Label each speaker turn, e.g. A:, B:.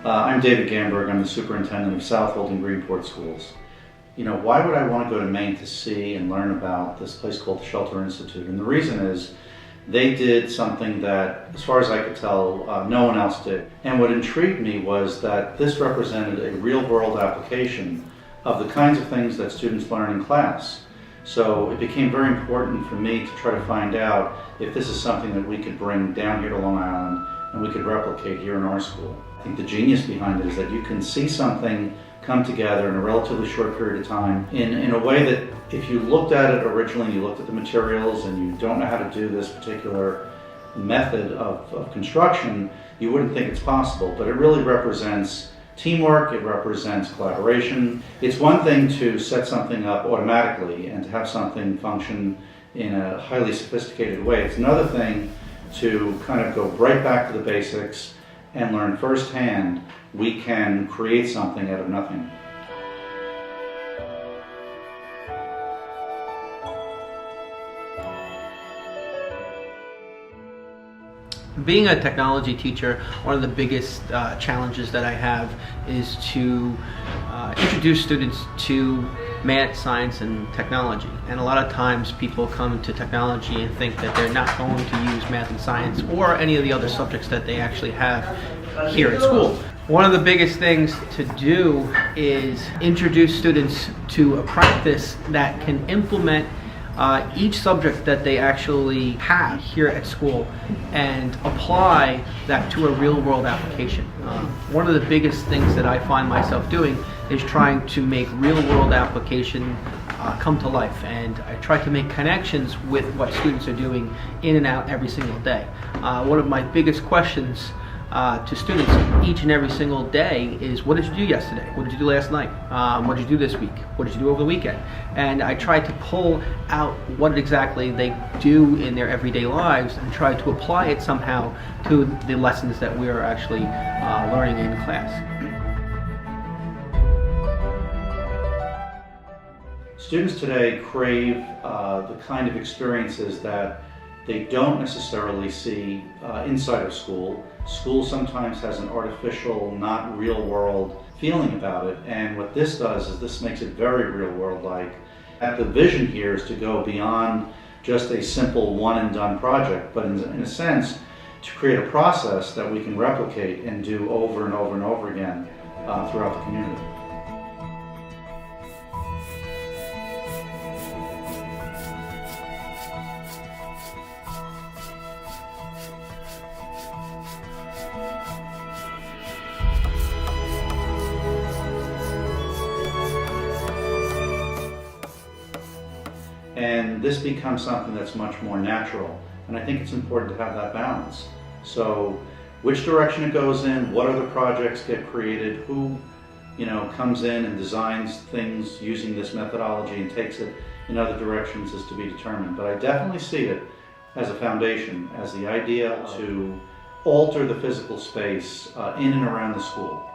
A: I'm David Gamberg. I'm the superintendent of Southold and Greenport schools. You know, why would I want to go to Maine to see and learn about this place called the Shelter Institute? And the reason is they did something that, as far as I could tell, no one else did. And what intrigued me was that this represented a real-world application of the kinds of things that students learn in class. So it became very important for me to try to find out if this is something that we could bring down here to Long Island and we could replicate here in our school. I think the genius behind it is that you can see something come together in a relatively short period of time in a way that if you looked at it originally, you looked at the materials and you don't know how to do this particular method of construction, you wouldn't think it's possible, but it really represents teamwork, it represents collaboration. It's one thing to set something up automatically and to have something function in a highly sophisticated way. It's another thing to kind of go right back to the basics and learn firsthand we can create something out of nothing.
B: Being a technology teacher, one of the biggest challenges that I have is to introduce students to math, science, and technology. And a lot of times people come to technology and think that they're not going to use math and science or any of the other subjects that they actually have here at school. One of the biggest things to do is introduce students to a practice that can implement each subject that they actually have here at school and apply that to a real-world application. One of the biggest things that I find myself doing is trying to make real-world application come to life, and I try to make connections with what students are doing in and out every single day. One of my biggest questions to students each and every single day is, what did you do yesterday? What did you do last night? What did you do this week? What did you do over the weekend? And I try to pull out what exactly they do in their everyday lives and try to apply it somehow to the lessons that we are actually learning in class.
A: Students today crave the kind of experiences that they don't necessarily see inside of school. School sometimes has an artificial, not real world feeling about it, and what this does is this makes it very real world like. The vision here is to go beyond just a simple one and done project, but in a sense to create a process that we can replicate and do over and over and over again throughout the community. And this becomes something that's much more natural. And I think it's important to have that balance. So which direction it goes in, what other projects get created, who comes in and designs things using this methodology and takes it in other directions is to be determined. But I definitely see it as a foundation, as the idea to alter the physical space in and around the school.